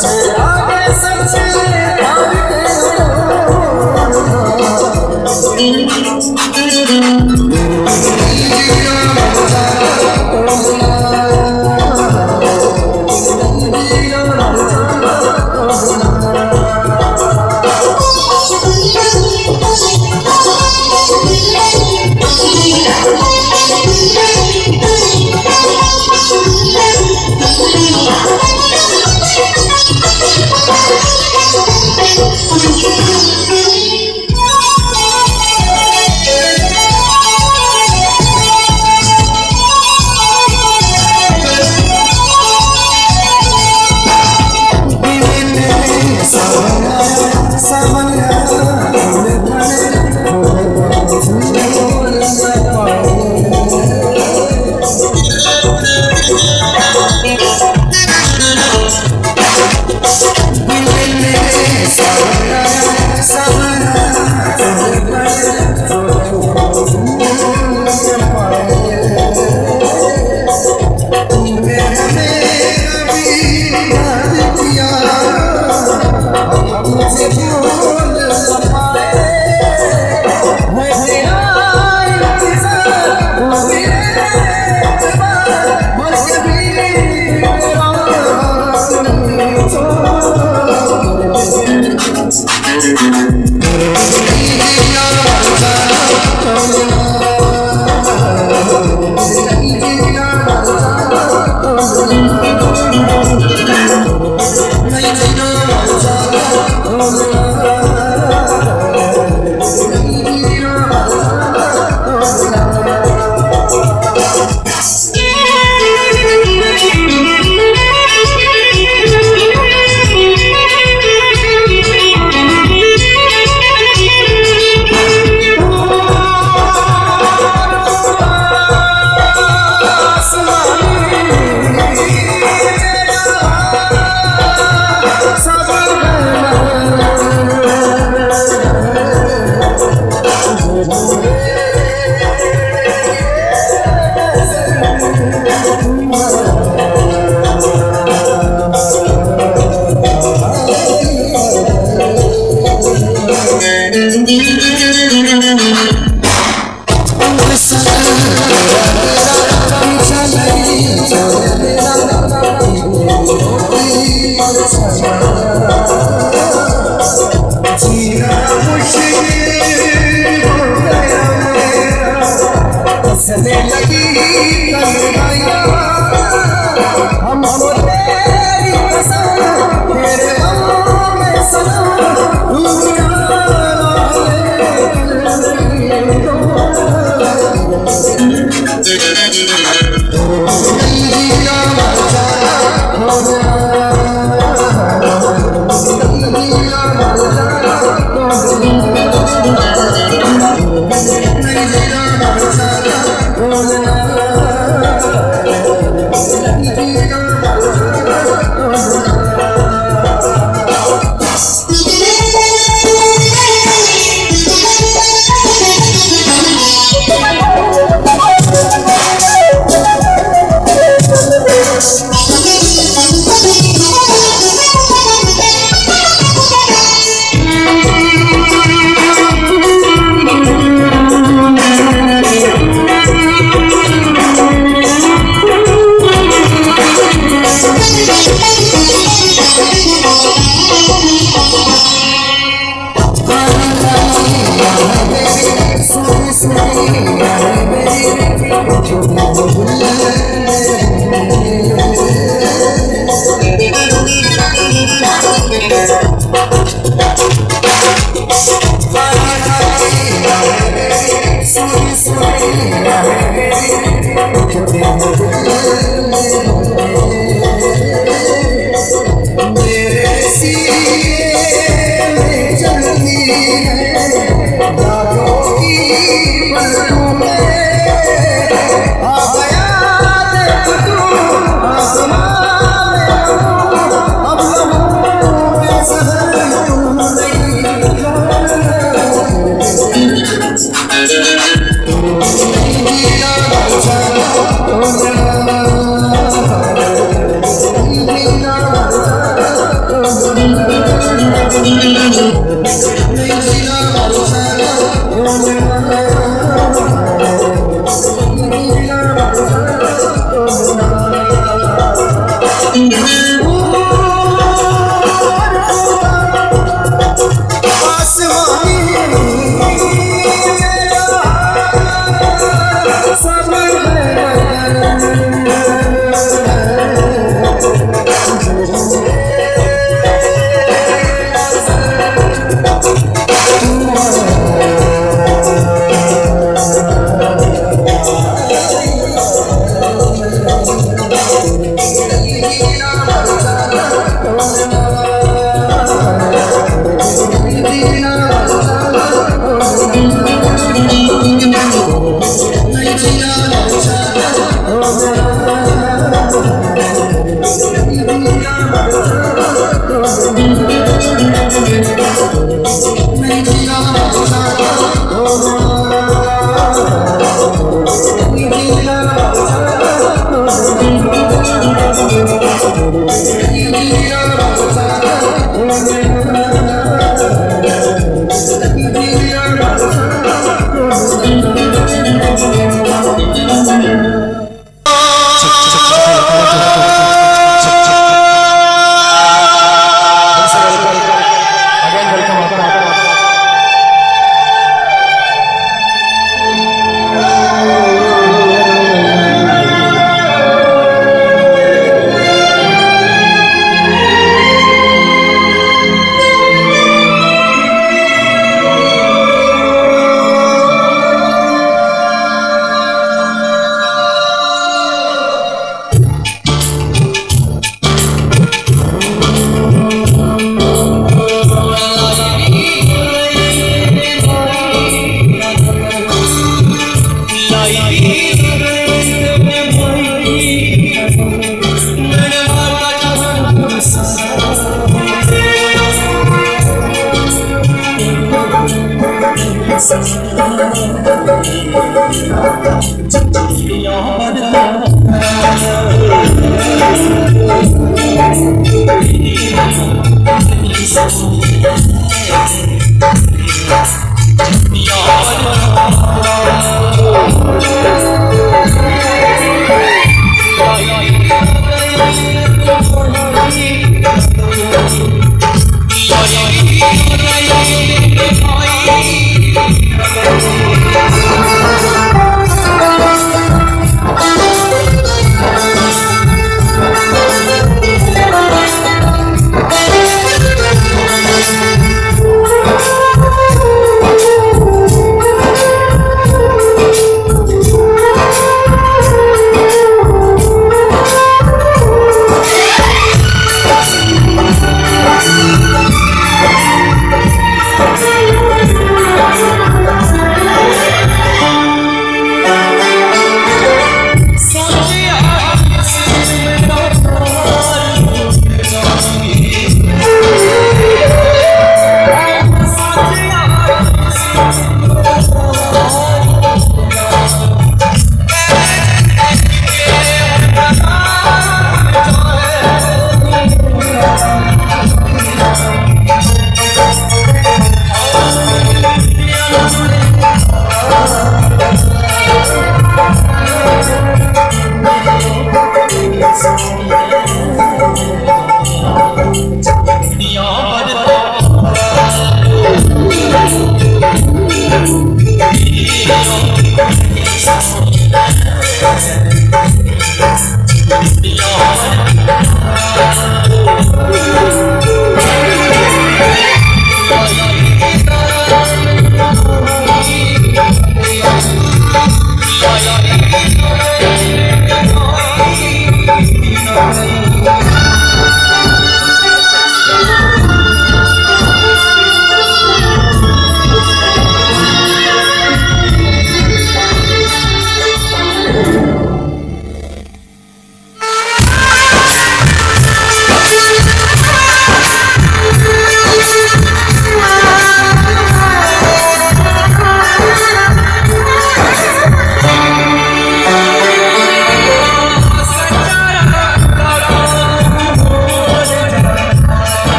अब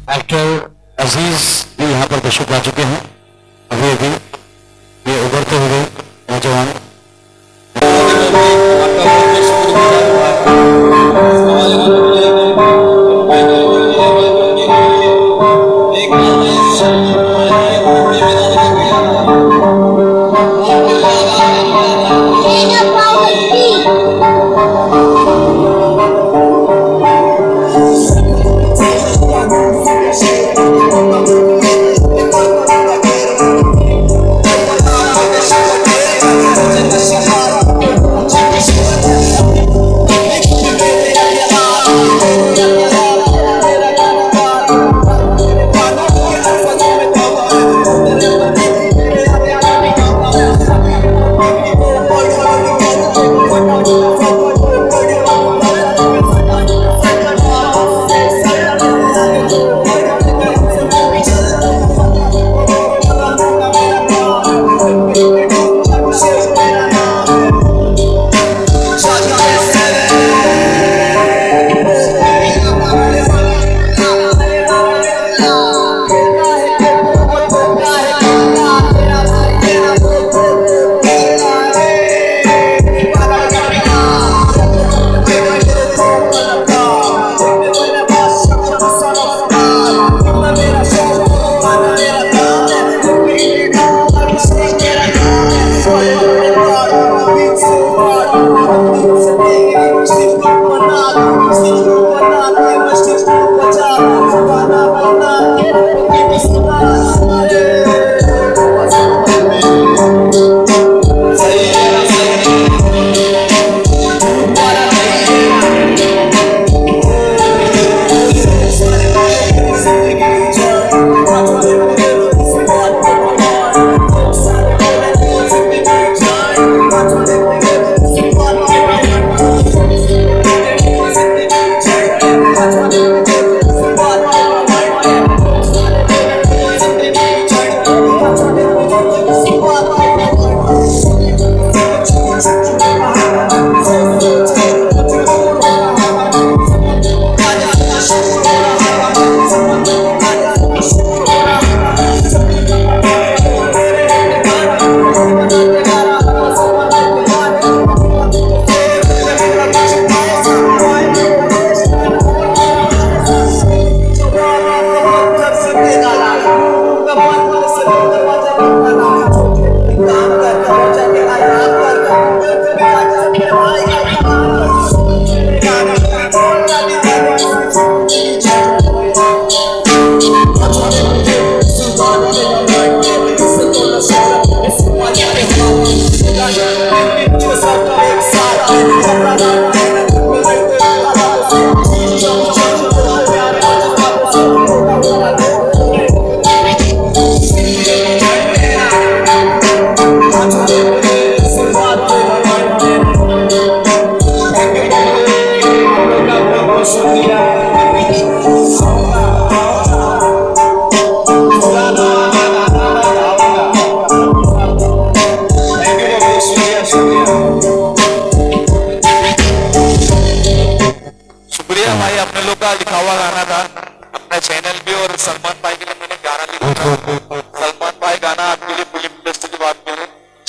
एक्टर अजीज भी यहाँ पर दर्शक आ चुके हैं। अभी अभी ये उभरते हुए नौजवान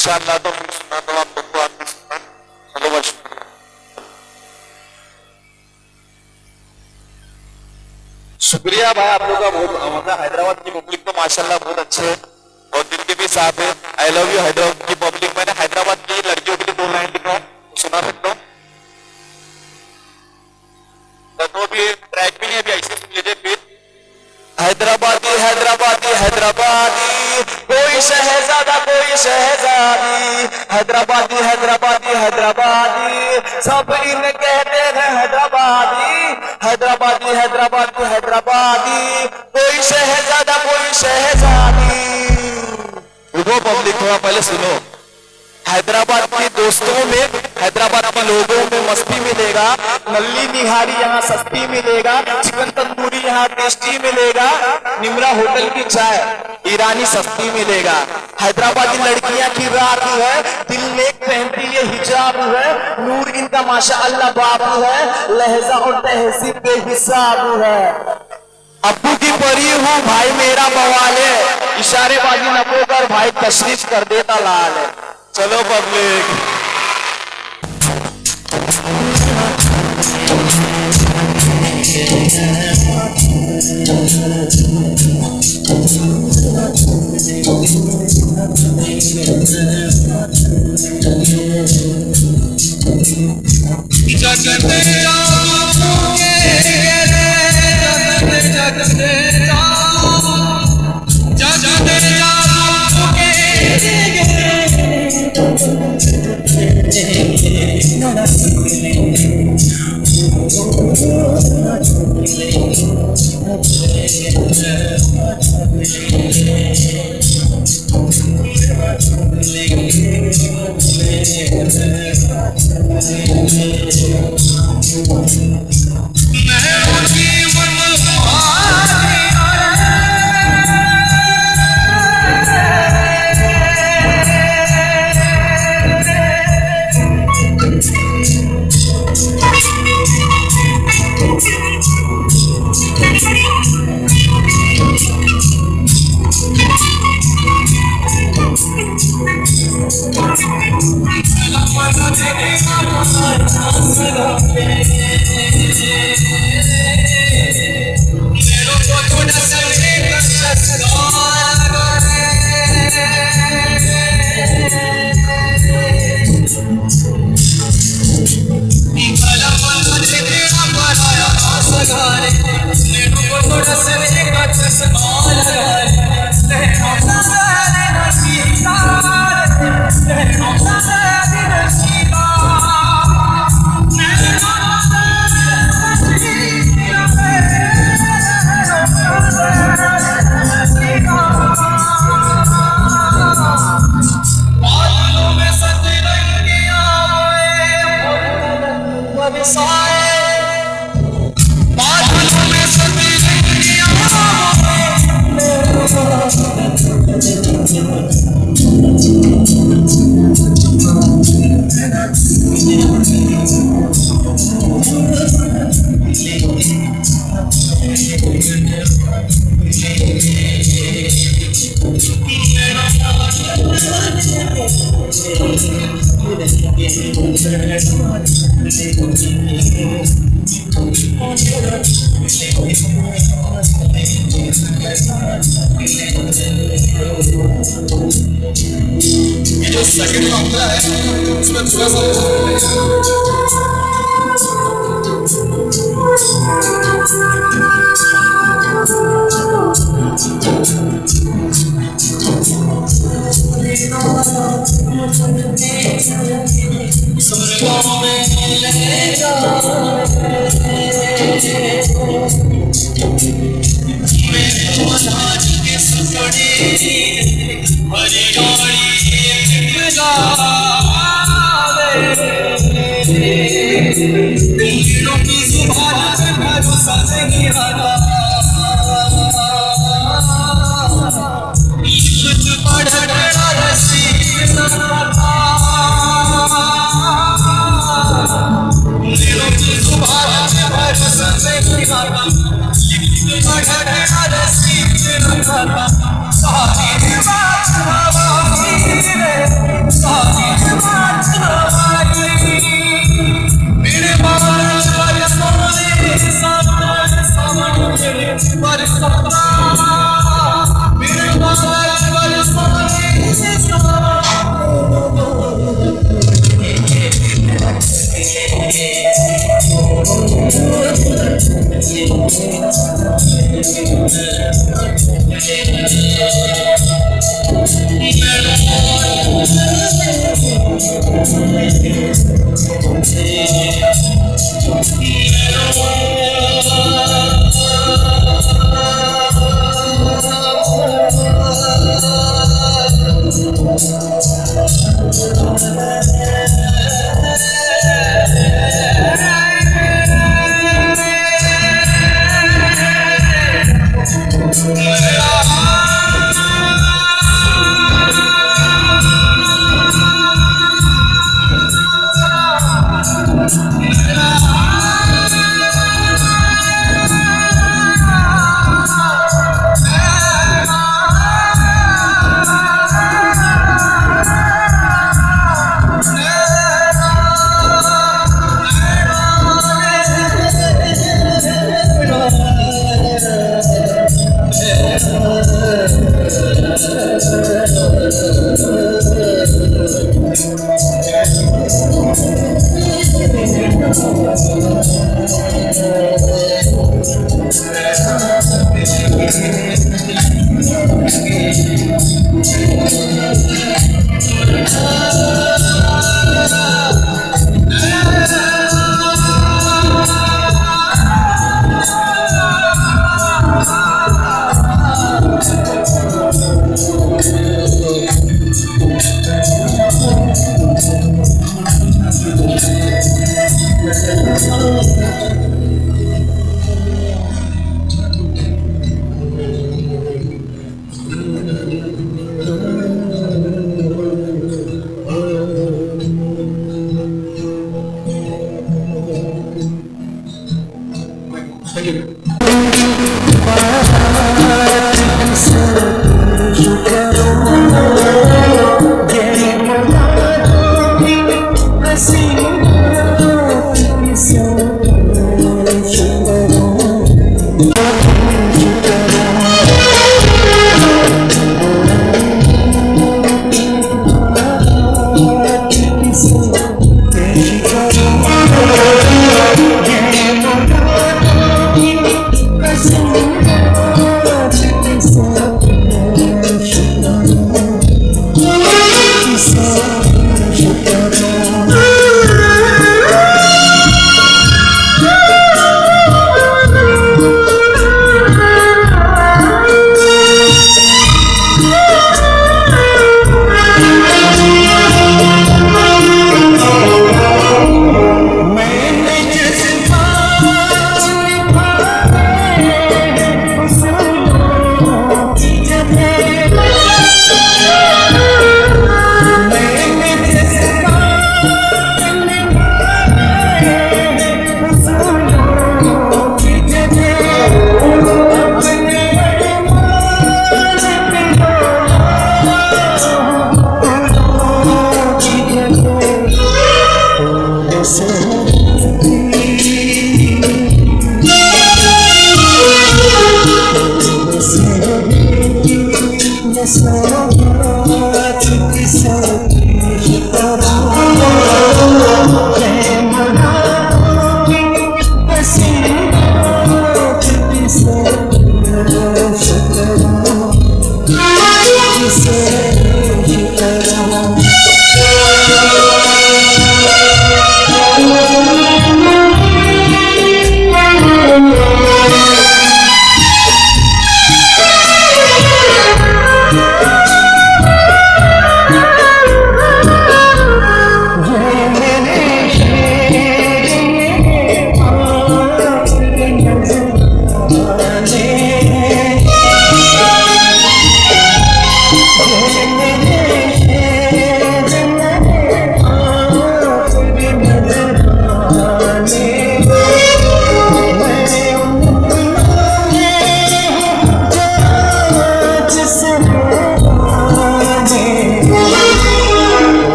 इंशाअल्लाह तो मैं सुना तो आप लोग को आपने सुना चलो बस शुक्रिया भाई आप लोग का बहुत। मतलब हैदराबाद की पब्लिक तो माशाल्लाह बहुत अच्छे है। भी साहब है। आई लव यू हैदराबाद की पब्लिक। मैंने हैदराबाद की लड़कियों के लिए 2 लाइन लिखा हूँ, सुना सकता हूँ। तो भी ट्रैक भी नहीं, अभी ऐसे सुन लीजिए फिर। हैदराबादी हैदराबादी हैदराबादी, कोई शहजादा कोई शहजादी, हैदराबादी हैदराबादी हैदराबादी, सब इन कहते हैं हैदराबादी, हैदराबादी हैदराबादी हैदराबादी, कोई शहजादा कोई शहजादी। रुको पब्लिक, थोड़ा पहले सुनो। हैदराबाद के दोस्तों में, हैदराबाद के लोगों में मस्ती मिलेगा, नल्ली निहारी यहाँ सस्ती मिलेगा, चिकन तंदूरी यहाँ टेस्टी मिलेगा, निमरा होटल की चाय ईरानी सस्ती मिलेगा। हैदराबादी लड़कियां की रात है, दिल में पहनती ये हिजाब है, नूर इनका माशाअल्लाह बाबू है, लहजा और तहजीब बेहिसाब है। अब्बू की परी हूँ भाई मेरा बवाल है, इशारेबाजी न कर भाई तशरीफ कर देता लाल है। चलो पब्लिक, जो सेकंड मामला है उसमें थोड़ा सा मेरे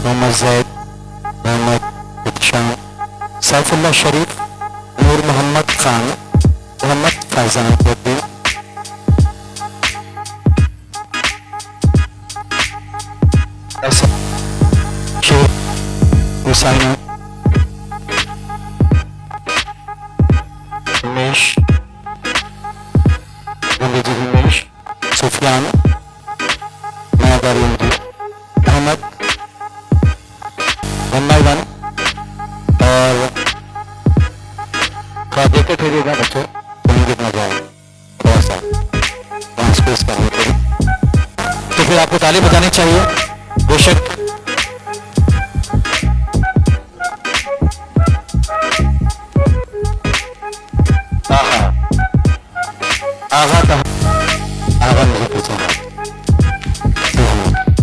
Mohammed Zaid, Mohammed Itsham, Saifullah Sharif, Noor Mohammed Khan, Mohammed Faizan Uddin, Sheikh Hussain, Umesh, Umesh, Sufiyan, Ahmed, one by one. और थोड़ा देख के ठहरिएगा बच्चों, कहीं गिरना जाए, थोड़ा सा वहाँ स्पेस कर लेते हैं। तो फिर आपको ताली बजानी चाहिए बेशक।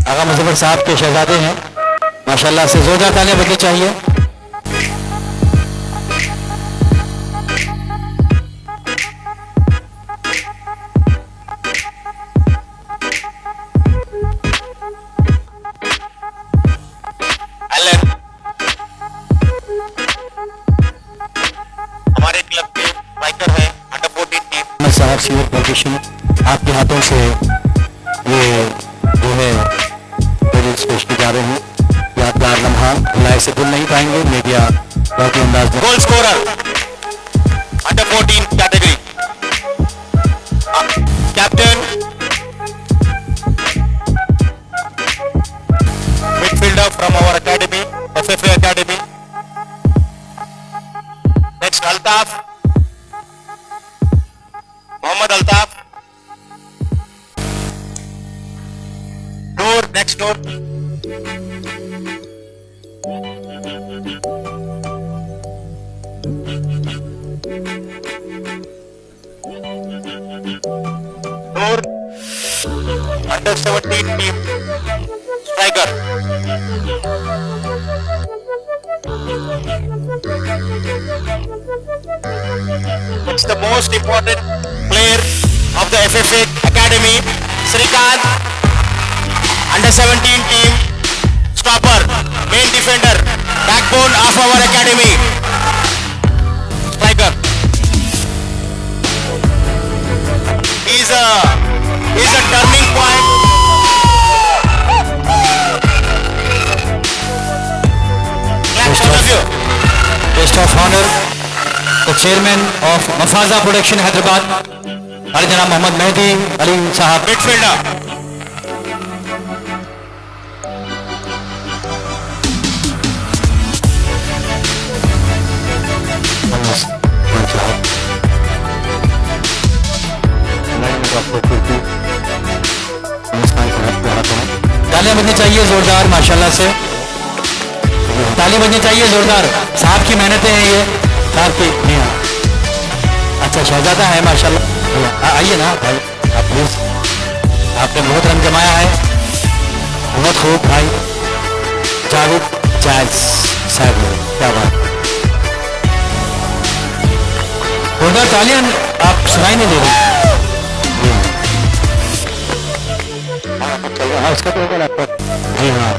आगा मुजफ्फर साहब के शहजादे हैं, माशाल्लाह से जोरदार तालियां बजनी चाहिए। हमारे क्लब के स्ट्राइकर हैं अंडर 14 टीम साहब सीनियर पॉलिटिशियन, आपके हाथों से ये जो है पेश की जा रहे हैं, यादगार लम्हा भुलाए से भूल नहीं पाएंगे। मीडिया बहुत ही अंदाज में goal scorer under 14 category, captain, midfielder from our academy, FFA academy. Next Altaf, Mohammed Altaf. डोर, नेक्स्ट डोर। डोर under 17 team striker, it's the most important player of the FFA Academy, Srikant, under 17 team, stopper, main defender, backbone of our academy, striker. He's a turning point. Clap all of you. Guest of honour the chairman of Mafaza production Hyderabad, हमारे जनाब मोहम्मद मेहदी अली साहब, Midfielder. तालियां बजनी चाहिए जोरदार, माशाल्लाह से ताली बजनी चाहिए जोरदार। साहब की मेहनतें हैं ये, साहब की नहीं है। अच्छा शहजादा है माशाल्लाह, आइए ना भाई आप प्लीज, आपने बहुत रंग जमाया है, बहुत खूब भाई। जावेद जायज साहब, क्या बात। जोरदार तालियां आप सुनाई नहीं दे रही। जी हाँ,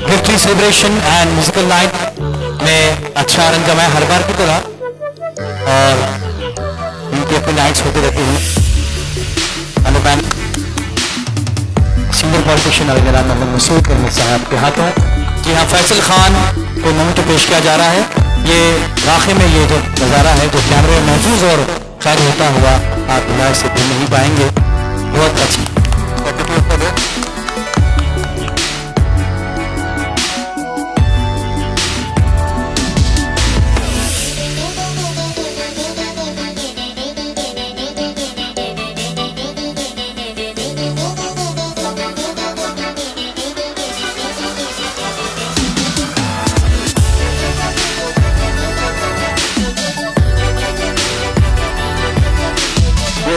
victory celebration and musical night में अच्छा आनंद जमा है हर बार की तरह, और इनकी अपनी नाइट्स होती रहती हैं। सीनियर पॉलिटिशियन अलीरान मोहम्मद मसूद अहमद साहब के हाथों जी हाँ फैसल खान को मोमेंटो पेश किया जा रहा है। ये वाकई में ये जो नज़ारा है जो कैमरे में महफूज और कैद होता हुआ आप दुनिया से भूल नहीं पाएंगे। बहुत अच्छी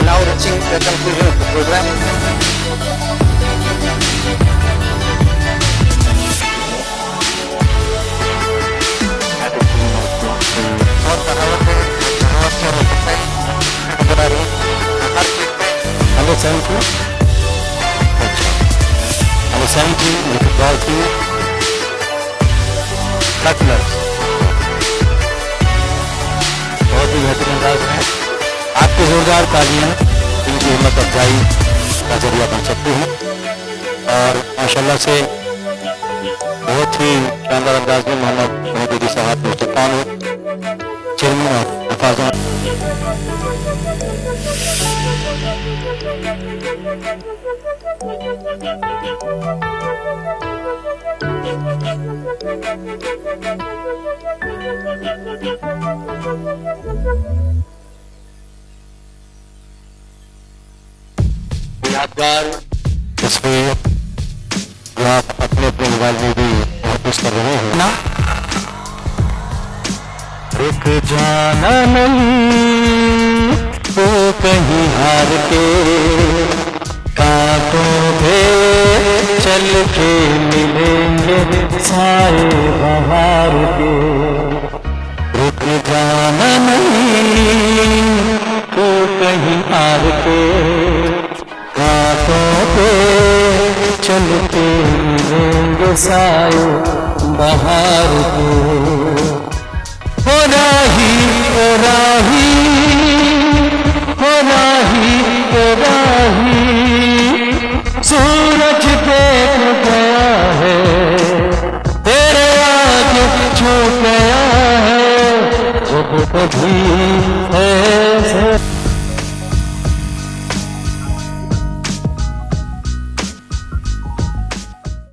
now reaching the conclusion of the program. Number 17. Number 17 with the ball to Cutlers. बहुत ही बेहतरीन अंदाज में आपकी जोरदार तालियां इनकी हिम्मत अफजाई का जरिया बन सकती हैं, और माशाल्लाह से बहुत ही शानदार अंदाज में मोहम्मद मोहम्मदी साहब मुस्तफान चेयरमैन और हिफाजत यादगार तस्वीर जो आप अपने अपने मोबाइल में भी महसूस कर रहे हैं ना। रुक जाना नहीं तो कहीं हार के, कांटों पे चल के मिलेंगे साए बहार के। रुक जाना नहीं तो कहीं हार के, कांटों पे चलते मिलेंगे साए बहार के। हो राही हो राही हो राही हो राही, सूरज देख गया है तेरे आगे छूट गया है जब कभी ऐसे।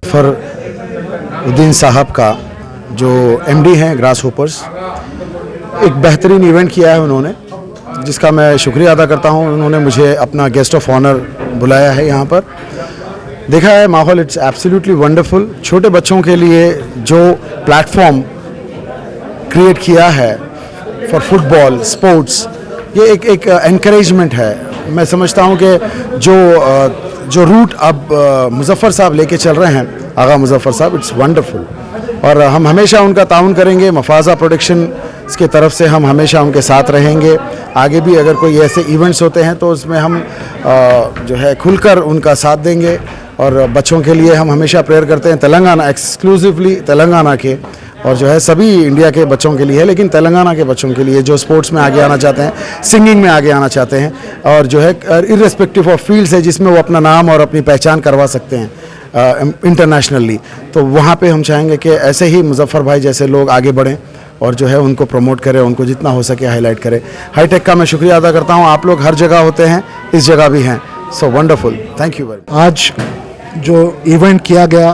फरुद्दीन साहब का जो एमडी हैं ग्रास होपर्स, एक बेहतरीन इवेंट किया है उन्होंने, जिसका मैं शुक्रिया अदा करता हूं। उन्होंने मुझे अपना गेस्ट ऑफ ऑनर बुलाया है यहाँ पर। देखा है माहौल, इट्स एब्सोल्युटली वंडरफुल। छोटे बच्चों के लिए जो प्लेटफॉर्म क्रिएट किया है फॉर फुटबॉल स्पोर्ट्स, ये एक एनकरेजमेंट है। मैं समझता हूँ कि जो रूट अब मुजफ्फर साहब लेके चल रहे हैं, आगा मुजफ्फर साहब, इट्स वंडरफुल, और हम हमेशा उनका ताउन करेंगे। मफाजा प्रोडक्शन की तरफ से हम हमेशा उनके साथ रहेंगे। आगे भी अगर कोई ऐसे इवेंट्स होते हैं तो उसमें हम जो है खुलकर उनका साथ देंगे, और बच्चों के लिए हम हमेशा प्रेयर करते हैं। तेलंगाना एक्सक्लूसिवली तेलंगाना के, और जो है सभी इंडिया के बच्चों के लिए है, लेकिन तेलंगाना के बच्चों के लिए जो स्पोर्ट्स में आगे आना चाहते हैं, सिंगिंग में आगे आना चाहते हैं, और जो है इर्रेस्पेक्टिव ऑफ फील्ड्स है जिसमें वो अपना नाम और अपनी पहचान करवा सकते हैं इंटरनेशनली, तो वहाँ पे हम चाहेंगे कि ऐसे ही मुजफ्फर भाई जैसे लोग आगे बढ़ें और जो है उनको प्रमोट करें, उनको जितना हो सके हाईलाइट करें। हाईटेक का मैं शुक्रिया अदा करता हूँ। आप लोग हर जगह होते हैं, इस जगह भी हैं, so wonderful, thank you very much. आज जो इवेंट किया गया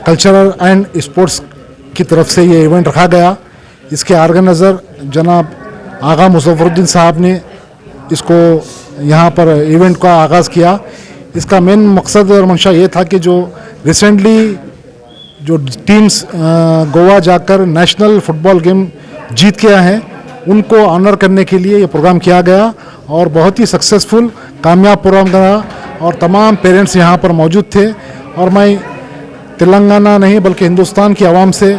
कल्चरल एंड स्पोर्ट्स की तरफ से, ये इवेंट रखा गया, इसके ऑर्गेनाइज़र जनाब आगा मुजफ्फरुद्दीन साहब ने इसको यहाँ पर इवेंट का आगाज़ किया। इसका मेन मकसद और मंशा ये था कि जो रिसेंटली जो टीम्स गोवा जाकर नेशनल फुटबॉल गेम जीत के आए हैं, उनको ऑनर करने के लिए ये प्रोग्राम किया गया, और बहुत ही सक्सेसफुल कामयाब प्रोग्राम रहा, और तमाम पेरेंट्स यहाँ पर मौजूद थे। और मैं तेलंगाना नहीं बल्कि हिंदुस्तान की आवाम से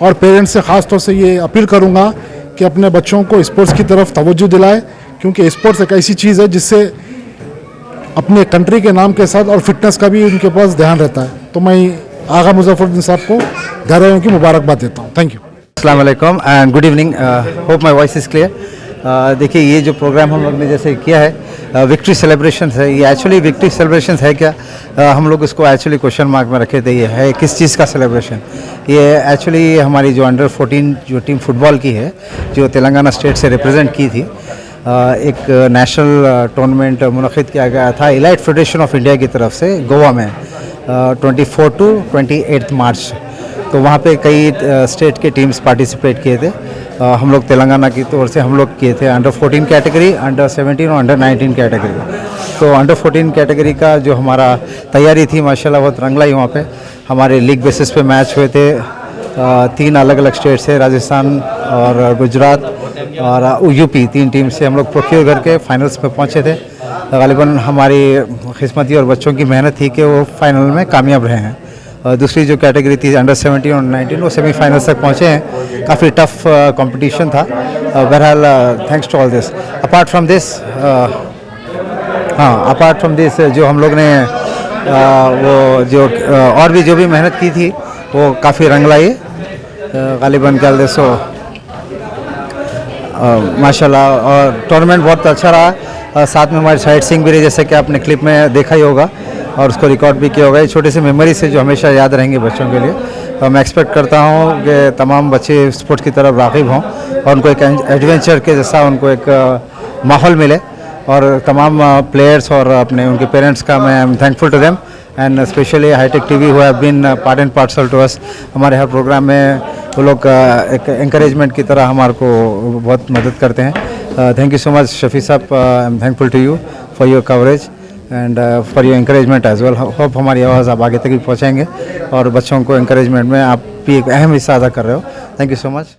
और पेरेंट्स से ख़ास तौर से ये अपील करूँगा कि अपने बच्चों को स्पोर्ट्स की तरफ तवज्जो दिलाए, क्योंकि स्पोर्ट्स एक ऐसी चीज़ है जिससे अपने कंट्री के नाम के साथ और फिटनेस का भी उनके पास ध्यान रहता है। तो मैं आगा मुजफ्फरुद्दीन साहब को घरों की मुबारकबाद देता हूँ। Thank you. अस्सलाम वालेकुम and good evening, hope my voice is clear. देखिए, ये जो प्रोग्राम हम लोग ने जैसे किया है विक्ट्री सेलिब्रेशंस है, ये एक्चुअली विक्ट्री सेलिब्रेशंस है क्या? हम लोग इसको एक्चुअली क्वेश्चन मार्क में रखे थे। ये है किस चीज़ का सेलिब्रेशन? ये एक्चुअली हमारी जो अंडर 14 जो टीम फुटबॉल की है, जो तेलंगाना स्टेट से रिप्रेजेंट की थी, एक नेशनल टूर्नामेंट मुनक़िद किया गया था एलाइट फेडरेशन ऑफ इंडिया की तरफ से गोवा में 24 टू 28 मार्च। तो वहाँ पे कई स्टेट के टीम्स पार्टिसिपेट किए थे। हम लोग तेलंगाना की तौर से हम लोग किए थे अंडर 14 कैटेगरी, अंडर 17 और अंडर 19 कैटेगरी। तो अंडर 14 कैटेगरी का जो हमारा तैयारी थी माशाल्लाह बहुत रंग लाई। वहाँ पे हमारे लीग बेसिस पे मैच हुए थे। 3 अलग अलग स्टेट से, राजस्थान और गुजरात और यूपी, 3 टीम से हम लोग प्रोक्योर करके फाइनल्स पे पहुँचे थे। गालिबन हमारी किस्मती और बच्चों की मेहनत थी कि वो फाइनल में कामयाब रहे हैं। दूसरी जो कैटेगरी थी अंडर 17 और 19, वो सेमीफाइनल्स तक पहुँचे हैं। काफ़ी टफ कंपटीशन था। बहरहाल thanks to all this. Apart from this जो हम लोग ने वो जो और भी जो भी मेहनत की थी वो काफ़ी रंग लाई। गालिबन क्या सो माशाल्लाह, और टूर्नामेंट बहुत अच्छा रहा। साथ में हमारी साइट सीइंग भी रही, जैसे कि आपने क्लिप में देखा ही होगा और उसको रिकॉर्ड भी किया होगा। ये छोटे से मेमोरी से जो हमेशा याद रहेंगे बच्चों के लिए। तो मैं एक्सपेक्ट करता हूँ कि तमाम बच्चे स्पोर्ट्स की तरफ राग़िब हों और उनको एक एडवेंचर के जैसा उनको एक माहौल मिले। और तमाम प्लेयर्स और अपने उनके पेरेंट्स का मैं I am thankful to them and specially hitech TV who have been part and parcel to us. हमारे हर प्रोग्राम में वो लोग एक एंकरेजमेंट की तरह हमारे को बहुत मदद करते हैं। Thank you so much Shafi साहब, I am thankful to you for your coverage and for your encouragement as well. Hope हमारी आवाज़ आप आगे तक भी पहुँचाएंगे और बच्चों को इंकरेजमेंट में आप भी एक अहम हिस्सा अदा कर रहे हो। Thank you so much.